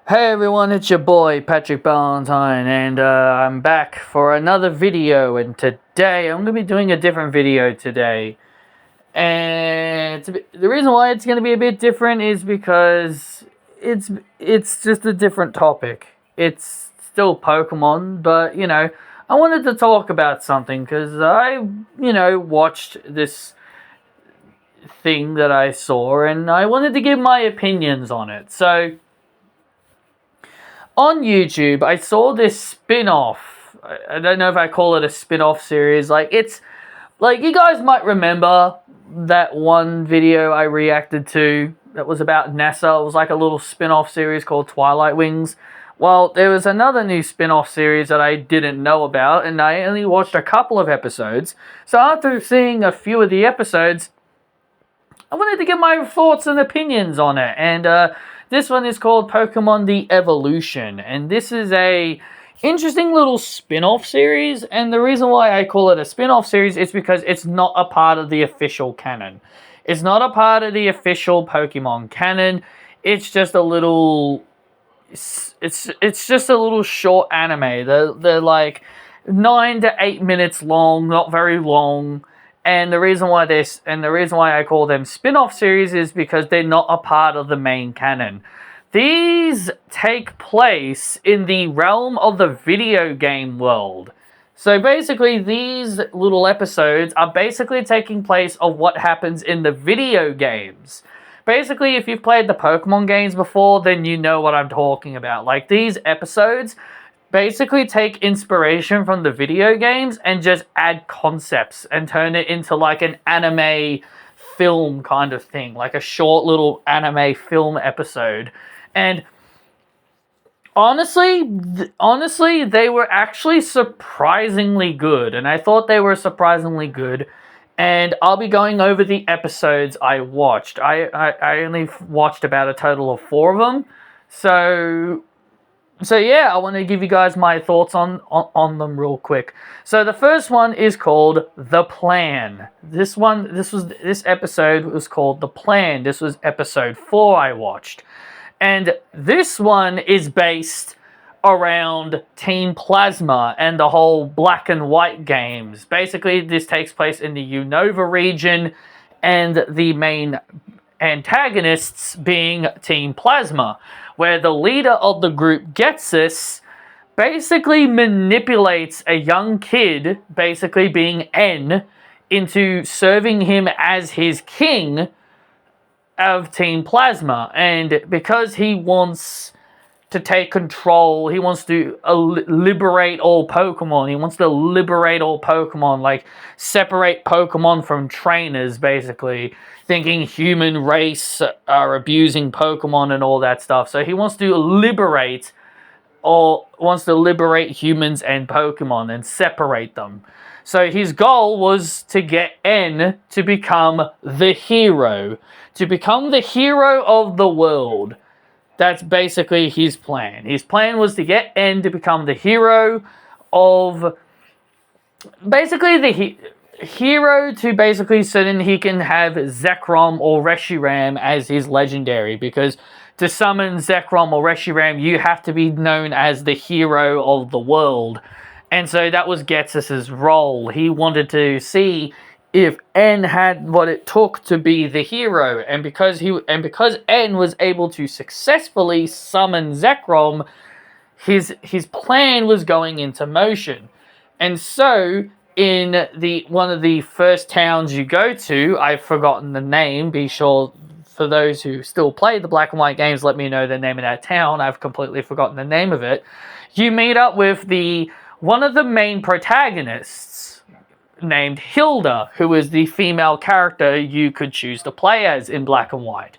Hey everyone, it's your boy Patrick Ballantyne, and I'm back for another video. And today I'm going to be doing a different video today. And the reason why it's going to be a bit different is because it's just a different topic. It's still Pokemon, but I wanted to talk about something because I watched this thing that I saw, and I wanted to give my opinions on it. So on YouTube, I saw this spin-off. I don't know if I call it a spin-off series. It's like, you guys might remember that one video I reacted to that was about NASA. It was like a little spin-off series called Twilight Wings. Well, there was another new spin-off series that I didn't know about, and I only watched a couple of episodes. So after seeing a few of the episodes, I wanted to give my thoughts and opinions on it. And this one is called Pokemon The Evolution, and this is a interesting little spin-off series. And the reason why I call it a spin-off series is because it's not a part of the official canon. It's not a part of the official Pokemon canon. It's just a little it's just a little short anime. They're like 9 to 8 minutes long, not very long. And the reason why I call them spin-off series is because they're not a part of the main canon. These take place in the realm of the video game world. So basically, these little episodes are basically taking place of what happens in the video games. Basically, if you've played the Pokemon games before, then you know what I'm talking about. Like, these episodes basically take inspiration from the video games and just add concepts and turn it into like an anime film kind of thing, like a short little anime film episode. And honestly, they were actually surprisingly good, and I thought they were surprisingly good. And I'll be going over the episodes I watched. I only watched about a total of 4 of them. So yeah, I want to give you guys my thoughts on them real quick. So the first one is called The Plan. This episode was called The Plan. This was episode 4 I watched. And this one is based around Team Plasma and the whole black and white games. Basically, this takes place in the Unova region, and the main antagonists being Team Plasma, where the leader of the group, Ghetsis, basically manipulates a young kid, basically being N, into serving him as his king of Team Plasma. And because he wants to take control, he wants to liberate all Pokemon. He wants to liberate all Pokemon, like separate Pokemon from trainers, basically, thinking human race are abusing Pokemon and all that stuff. So he wants to liberate humans and Pokemon and separate them. So his goal was to get N to become the hero, of the world. That's basically his plan. His plan was to get N to become the hero of... Basically, hero to basically so then he can have Zekrom or Reshiram as his legendary. Because to summon Zekrom or Reshiram, you have to be known as the hero of the world. And so that was Ghetsis' role. He wanted to see if N had what it took to be the hero, and because N was able to successfully summon Zekrom, his plan was going into motion. And so in one of the first towns you go to, I've forgotten the name. Be sure, for those who still play the black and white games, let me know the name of that town. I've completely forgotten the name of it. You meet up with one of the main protagonists, named Hilda, who is the female character you could choose to play as in black and white.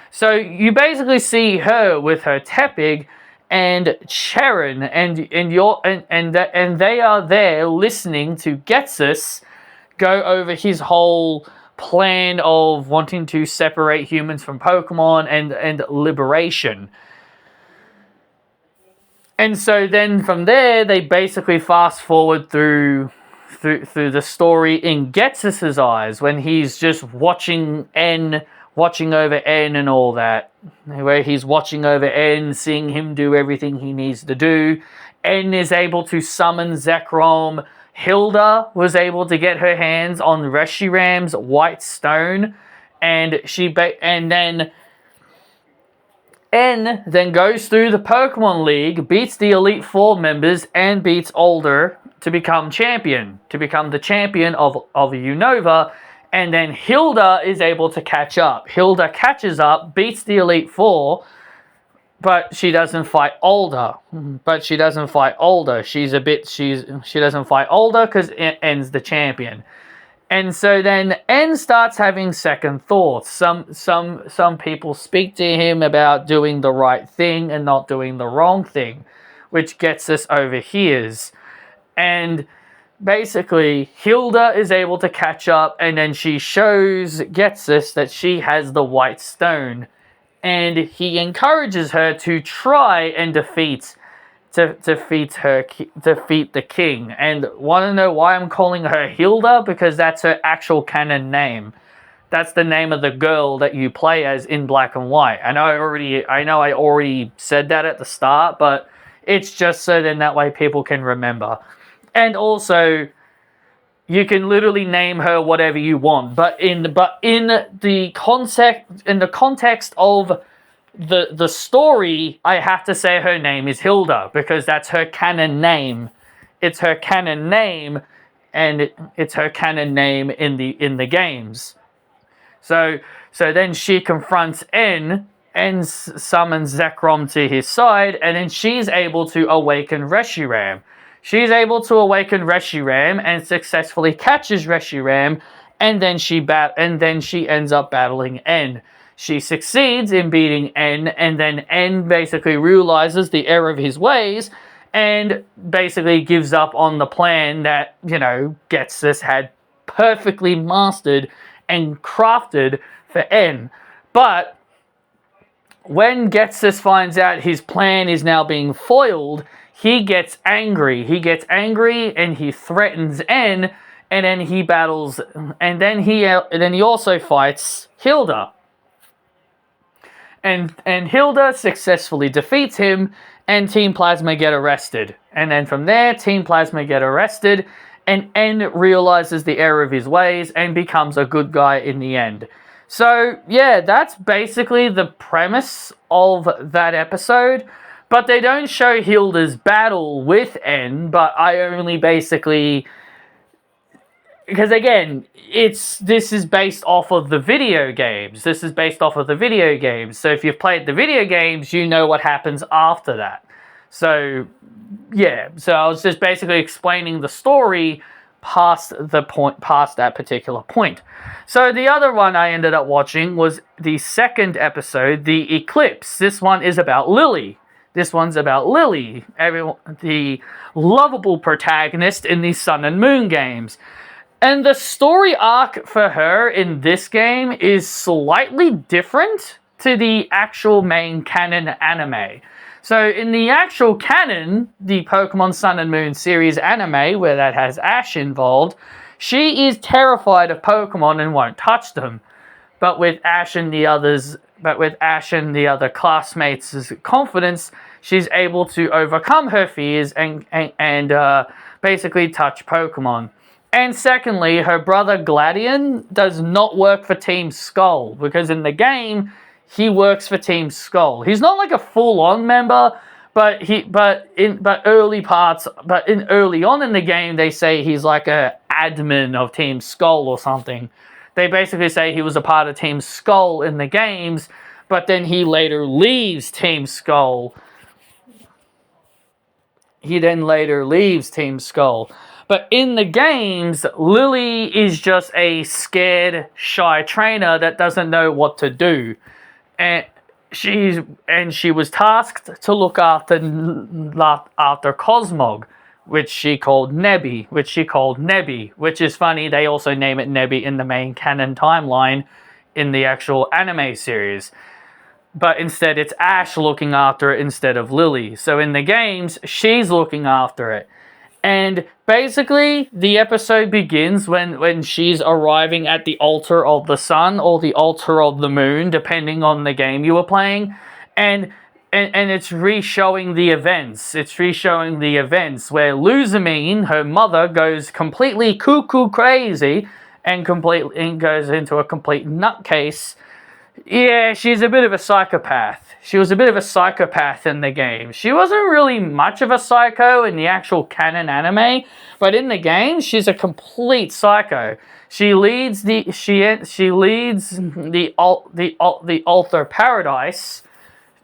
So you basically see her with her Tepig and Cheren, and they are there listening to Ghetsis go over his whole plan of wanting to separate humans from Pokemon and liberation. And so then from there, they basically fast forward through the story in Ghetsis' eyes, when he's just watching N watching over En and all that, where he's watching over En, seeing him do everything he needs to do. En is able to summon Zekrom. Hilda was able to get her hands on Reshiram's white stone, and then En then goes through the Pokemon League, beats the Elite Four members, and beats Alder to become champion, to become the champion of Unova. And then Hilda is able to catch up. Hilda catches up, beats the Elite Four, but she doesn't fight Alder. She doesn't fight Alder because En's the champion. And so then En starts having second thoughts. Some people speak to him about doing the right thing and not doing the wrong thing, which gets us overhears. And basically, Hilda is able to catch up, and then she shows Getsus that she has the white stone. And he encourages her to try and defeat the king. And want to know why I'm calling her Hilda? Because that's her actual canon name. That's the name of the girl that you play as in Black and White. I know I already said that at the start, but it's just so then that way people can remember. And also, you can literally name her whatever you want. But in the context of the story, I have to say her name is Hilda because that's her canon name. It's her canon name, and it's her canon name in the games. So then she confronts En. En summons Zekrom to his side, and then she's able to awaken Reshiram. She's able to awaken Reshiram and successfully catches Reshiram, and then she ends up battling En. She succeeds in beating En, and then En basically realizes the error of his ways and basically gives up on the plan that, Getsus had perfectly mastered and crafted for En. But when Getsus finds out his plan is now being foiled, he gets angry. He gets angry and he threatens En, and then he battles, and then he also fights Hilda. And Hilda successfully defeats him, and Team Plasma get arrested. And then from there, Team Plasma get arrested, and En realizes the error of his ways and becomes a good guy in the end. So, yeah, that's basically the premise of that episode. But they don't show Hilda's battle with En, but I only basically... Because again, this is based off of the video games. So if you've played the video games, you know what happens after that. So, yeah. So I was just basically explaining the story past that particular point. So the other one I ended up watching was the second episode, The Eclipse. This one is about Lily. The lovable protagonist in the Sun and Moon games. And the story arc for her in this game is slightly different to the actual main canon anime. So in the actual canon, the Pokemon Sun and Moon series anime, where that has Ash involved, she is terrified of Pokemon and won't touch them. But with Ash and the other classmates' confidence, she's able to overcome her fears and basically touch Pokemon. And secondly, her brother Gladion does not work for Team Skull, because in the game, he works for Team Skull. He's not like a full-on member, but early on in the game, they say he's like a admin of Team Skull or something. They basically say he was a part of Team Skull in the games, but then he later leaves Team Skull. But in the games, Lily is just a scared, shy trainer that doesn't know what to do. And she was tasked to look after Cosmog, which she called Nebby, which is funny, they also name it Nebby in the main canon timeline in the actual anime series. But instead it's Ash looking after it instead of Lily. So in the games, she's looking after it. And basically, the episode begins when she's arriving at the altar of the sun or the altar of the moon, depending on the game you were playing. And it's re-showing the events. It's re-showing the events where Luzamine, her mother, goes completely cuckoo crazy and goes into a complete nutcase. Yeah, she's a bit of a psychopath. She was a bit of a psychopath in the game. She wasn't really much of a psycho in the actual canon anime, but in the game, she's a complete psycho. She leads the Altar Paradise,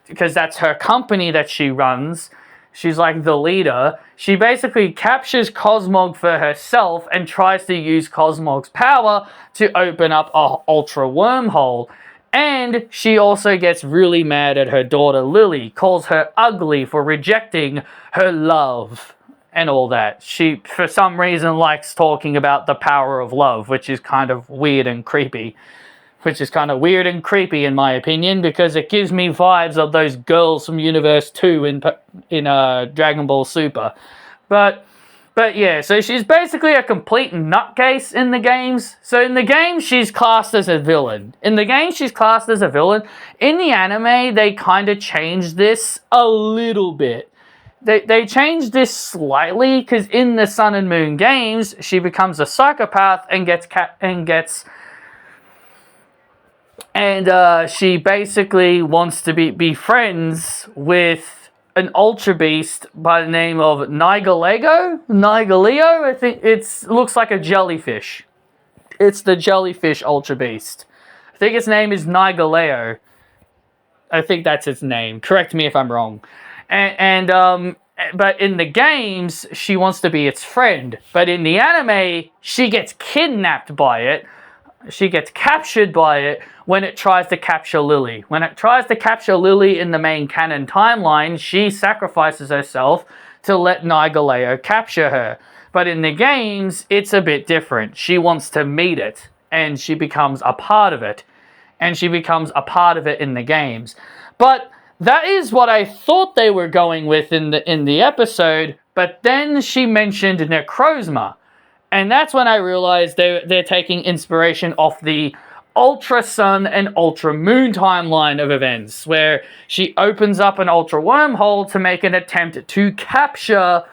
because that's her company that she runs. She's like the leader. She basically captures Cosmog for herself and tries to use Cosmog's power to open up a ultra wormhole. And she also gets really mad at her daughter Lily, calls her ugly for rejecting her love and all that. She, for some reason, likes talking about the power of love, which is kind of weird and creepy. In my opinion, because it gives me vibes of those girls from Universe 2 in Dragon Ball Super. But yeah, so she's basically a complete nutcase in the games. So in the game, she's classed as a villain. In the anime, they kind of changed this a little bit. They changed this slightly, because in the Sun and Moon games, she becomes a psychopath and she basically wants to be friends with an Ultra Beast by the name of Nigalego? I think it looks like a jellyfish. It's the jellyfish Ultra Beast. I think its name is Nigaleo. I think that's its name. Correct me if I'm wrong. But in the games, she wants to be its friend. But in the anime, she gets kidnapped by it. She gets captured by it when it tries to capture Lily. When it tries to capture Lily in the main canon timeline, she sacrifices herself to let Nigaleo capture her. But in the games, it's a bit different. She wants to meet it, and she becomes a part of it. And she becomes a part of it in the games. But that is what I thought they were going with in the episode, but then she mentioned Necrozma. And that's when I realized they're taking inspiration off the Ultra Sun and Ultra Moon timeline of events, where she opens up an Ultra Wormhole to make an attempt to capture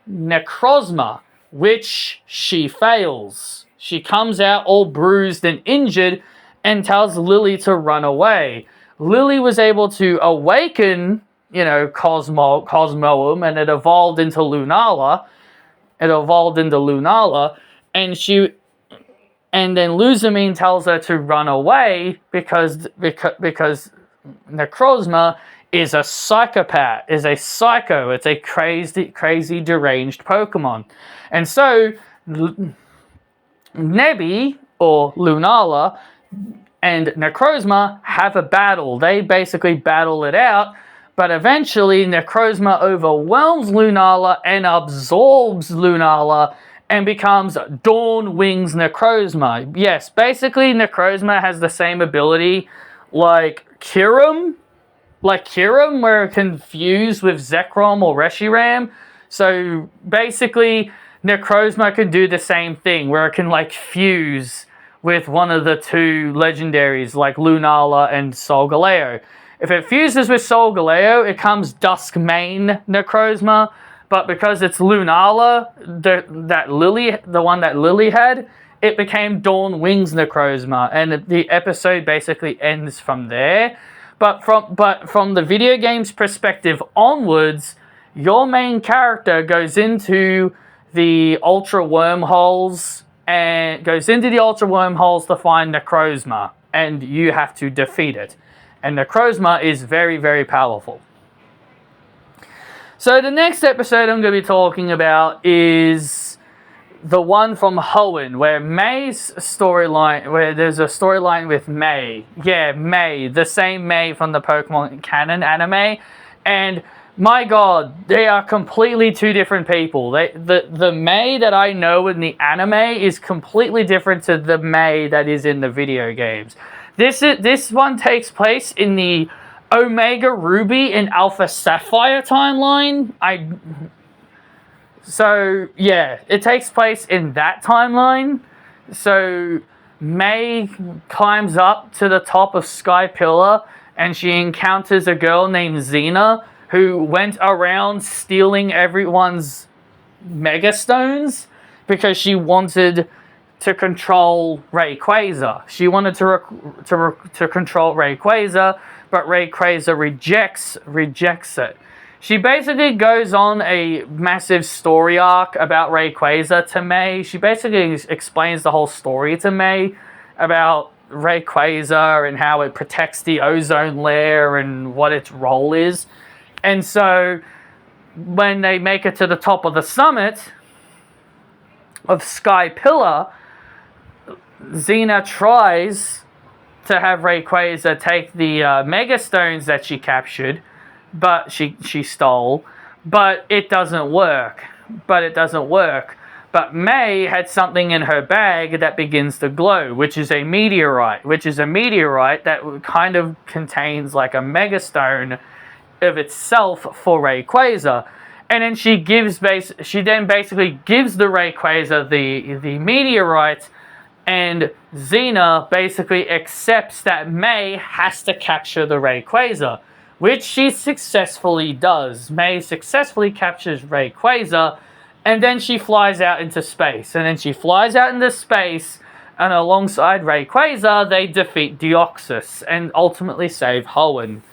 Necrozma, which she fails. She comes out all bruised and injured and tells Lily to run away. Lily was able to awaken, Cosmoem, and it evolved into Lunala. And then Luzamine tells her to run away because Necrozma is a psychopath, is a psycho. It's a crazy deranged Pokemon. And so Nebby, or Lunala, and Necrozma have a battle. They basically battle it out. But eventually, Necrozma overwhelms Lunala and absorbs Lunala and becomes Dawn Wings Necrozma. Yes, basically, Necrozma has the same ability like Kyurem, where it can fuse with Zekrom or Reshiram. So basically, Necrozma can do the same thing, where it can fuse with one of the two legendaries, like Lunala and Solgaleo. If it fuses with Solgaleo, it comes Duskmane Necrozma, but because it's Lunala, the one that Lily had, it became Dawn Wings Necrozma, and the episode basically ends from there. But from the video game's perspective onwards, your main character goes into the Ultra Wormholes to find Necrozma, and you have to defeat it. And Necrozma is very, very powerful. So the next episode I'm going to be talking about is the one from Hoenn, where May's storyline, where there's a storyline with May. Yeah, May, the same May from the Pokemon canon anime. And my god, they are completely two different people. The May that I know in the anime is completely different to the May that is in the video games. This one takes place in the Omega Ruby and Alpha Sapphire timeline. So, yeah, it takes place in that timeline. So, May climbs up to the top of Sky Pillar and she encounters a girl named Xena who went around stealing everyone's Mega Stones because she wanted to control Rayquaza. She wanted to control Rayquaza, but Rayquaza rejects it. She basically goes on a massive story arc about Rayquaza to May. She basically explains the whole story to May about Rayquaza and how it protects the ozone layer and what its role is. And so when they make it to the top of the summit of Sky Pillar, Xena tries to have Rayquaza take the Mega Stones that she captured, but she stole, but it doesn't work. But May had something in her bag that begins to glow, which is a meteorite that kind of contains like a Mega Stone of itself for Rayquaza. And then she basically gives the Rayquaza the meteorite, and Xena basically accepts that May has to capture the Rayquaza, which she successfully does. May successfully captures Rayquaza, and then she flies out into space. And alongside Rayquaza, they defeat Deoxys and ultimately save Hoenn.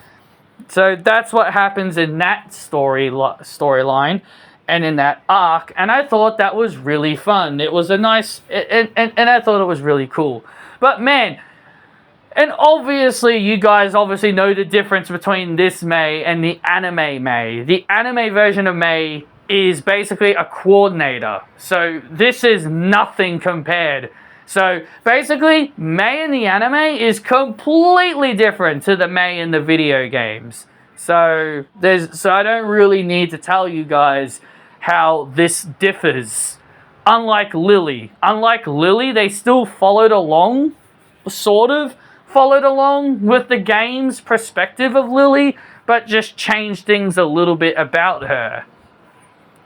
So that's what happens in that storyline and in that arc, and I thought that was really fun. It was a nice, and I thought it was really cool. But man, and obviously you guys obviously know the difference between this May and the anime May. The anime version of May is basically a coordinator, so this is nothing compared. So basically, May in the anime is completely different to the May in the video games. So I don't really need to tell you guys how this differs. Unlike Lily, they still followed along with the game's perspective of Lily, but just changed things a little bit about her.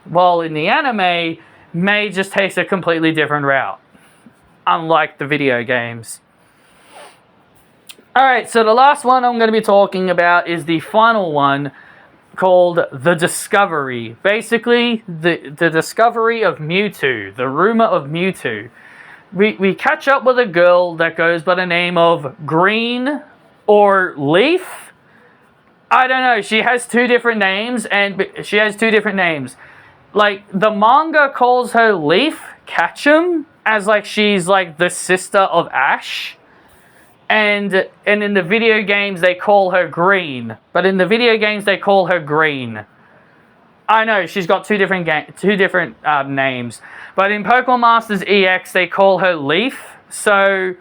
While in the anime, May just takes a completely different route, unlike the video games. Alright, so the last one I'm going to be talking about is the final one, called The Discovery. Basically, the discovery of Mewtwo, the rumor of Mewtwo. We catch up with a girl that goes by the name of Green or Leaf. I don't know, she has two different names, Like, the manga calls her Leaf Ketchum, as like she's like the sister of Ash. And in the video games they call her Green. But in the video games they call her Green. I know, she's got two different names. But in Pokemon Masters EX they call her Leaf. So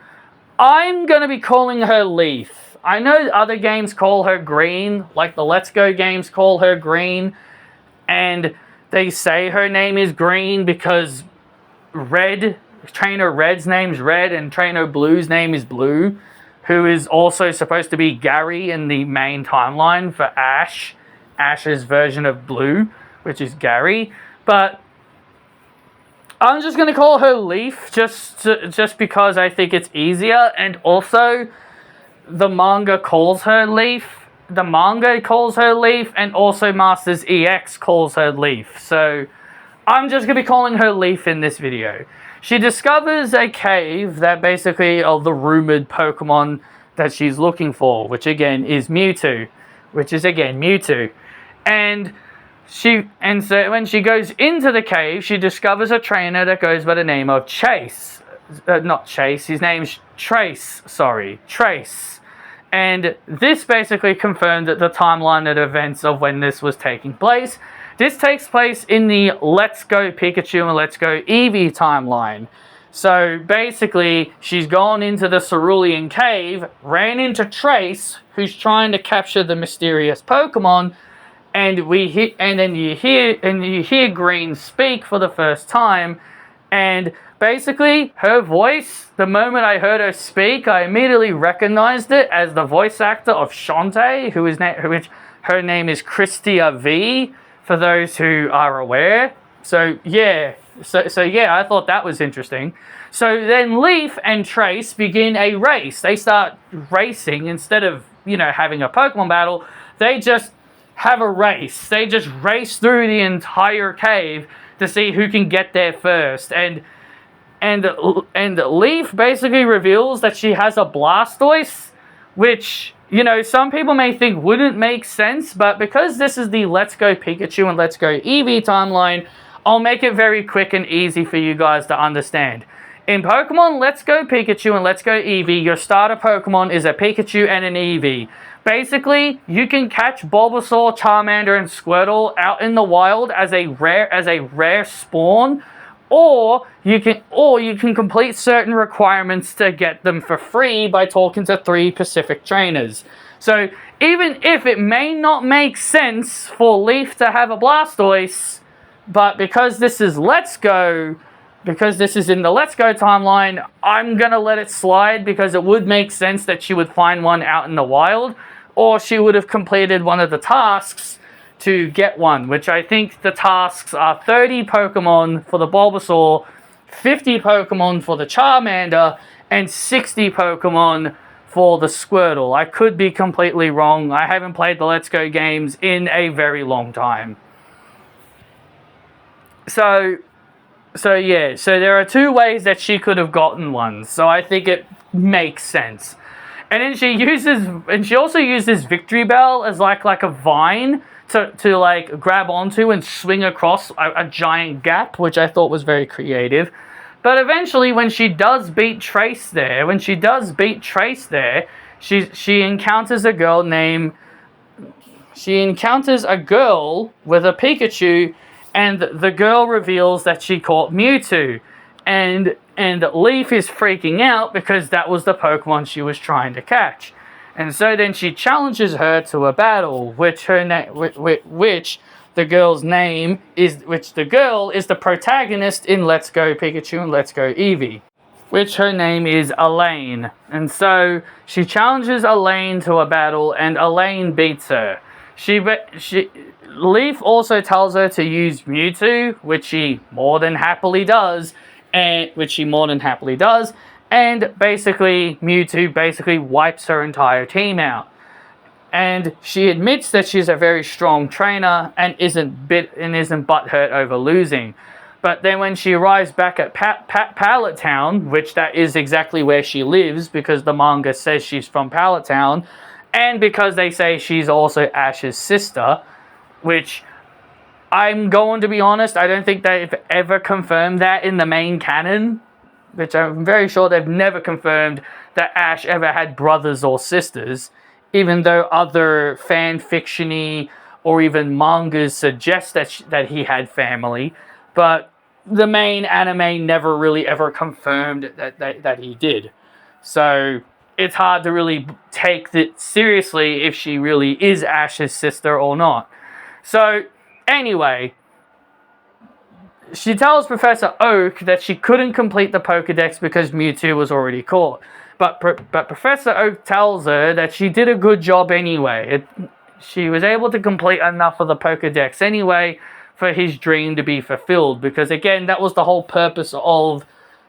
I'm going to be calling her Leaf. I know other games call her Green. Like the Let's Go games call her Green. And they say her name is Green because Trainer Red's name's Red and Trainer Blue's name is Blue, who is also supposed to be Gary in the main timeline for Ash's version of Blue, which is Gary. But I'm just going to call her Leaf just because I think it's easier, and also the manga calls her Leaf. And also Masters EX calls her Leaf. So I'm just going to be calling her Leaf in this video. She discovers a cave that basically are the rumored Pokemon that she's looking for, which again is Mewtwo. And so when she goes into the cave, she discovers a trainer that goes by the name of Chase. Not Chase, his name's Trace. And this basically confirmed the timeline of events of when this was taking place. This takes place in the Let's Go Pikachu and Let's Go Eevee timeline. So basically, she's gone into the Cerulean Cave, ran into Trace, who's trying to capture the mysterious Pokemon, and then you hear Green speak for the first time, and basically, her voice, the moment I heard her speak, I immediately recognized it as the voice actor of Shantae, which her name is Christia V, for those who are aware. So yeah, so yeah, I thought that was interesting. So then Leaf and Trace begin a race. They start racing instead of, having a Pokemon battle. They just have a race. They just race through the entire cave to see who can get there first. And Leaf basically reveals that she has a Blastoise, which, some people may think wouldn't make sense, but because this is the Let's Go Pikachu and Let's Go Eevee timeline, I'll make it very quick and easy for you guys to understand. In Pokemon Let's Go Pikachu and Let's Go Eevee, your starter Pokemon is a Pikachu and an Eevee. Basically, you can catch Bulbasaur, Charmander, and Squirtle out in the wild as a rare spawn, or you can complete certain requirements to get them for free by talking to 3 Pacific trainers. So even if it may not make sense for Leaf to have a Blastoise, but because this is in the Let's Go timeline, I'm gonna let it slide because it would make sense that she would find one out in the wild, or she would have completed one of the tasks to get one, which I think the tasks are 30 Pokemon for the Bulbasaur, 50 Pokemon for the Charmander, and 60 Pokemon for the Squirtle. I could be completely wrong. I haven't played the Let's Go games in a very long time. So there are 2 ways that she could have gotten one. So I think it makes sense. And then she also uses Victory Bell as like a vine to like grab onto and swing across a giant gap, which I thought was very creative. But eventually, when she does beat Trace there, she encounters a girl with a Pikachu, and the girl reveals that she caught Mewtwo. And Leaf is freaking out because that was the Pokemon she was trying to catch. And so then she challenges her to a battle, which the girl is the protagonist in Let's Go Pikachu and Let's Go Eevee, which her name is Elaine. And so she challenges Elaine to a battle, and Elaine beats her. Leaf also tells her to use Mewtwo, which she more than happily does, and basically Mewtwo wipes her entire team out. And she admits that she's a very strong trainer and isn't butthurt over losing. But then when she arrives back at Pallet Town, which that is exactly where she lives because the manga says she's from Pallet Town, and because they say she's also Ash's sister, which I'm going to be honest, I don't think they've ever confirmed that in the main canon, which I'm very sure they've never confirmed that Ash ever had brothers or sisters, even though other fan fiction-y or even mangas suggest that he had family. But the main anime never really ever confirmed that he did. So it's hard to really take it seriously if she really is Ash's sister or not. So anyway, she tells Professor Oak that she couldn't complete the Pokedex because Mewtwo was already caught. But Professor Oak tells her that she did a good job anyway. She was able to complete enough of the Pokedex anyway for his dream to be fulfilled. Because again, that was the whole purpose of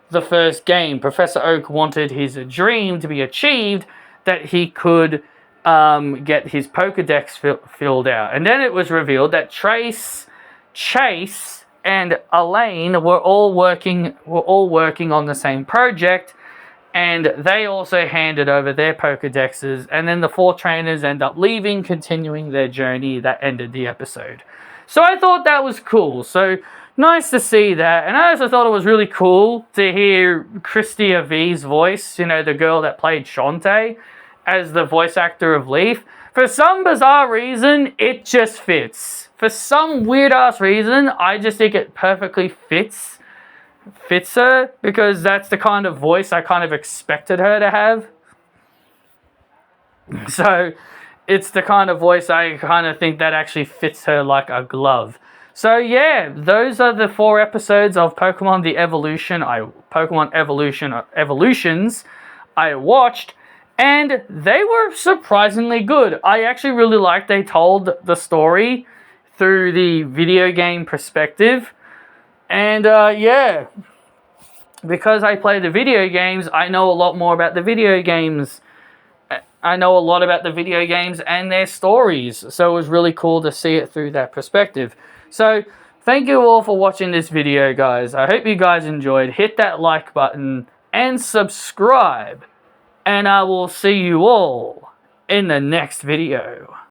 the first game. Professor Oak wanted his dream to be achieved, that he could get his Pokedex filled out. And then it was revealed that Trace, Chase, and Elaine were all working on the same project, and they also handed over their Pokedexes, and then the 4 trainers end up leaving, continuing their journey that ended the episode. So I thought that was cool. So nice to see that. And I also thought it was really cool to hear Christia V's voice, the girl that played Shantae, as the voice actor of Leaf. For some bizarre reason, it just fits. For some weird-ass reason, I just think it perfectly fits her, because that's the kind of voice I kind of expected her to have. So it's the kind of voice I kind of think that actually fits her like a glove. So yeah, those are the 4 episodes of Pokemon Evolutions I watched, and they were surprisingly good. I actually really liked they told the story through the video game perspective, And yeah, because I play the video games, I know a lot more about the video games. I know a lot about the video games and their stories. So it was really cool to see it through that perspective. So thank you all for watching this video, guys. I hope you guys enjoyed. Hit that like button and subscribe. And I will see you all in the next video.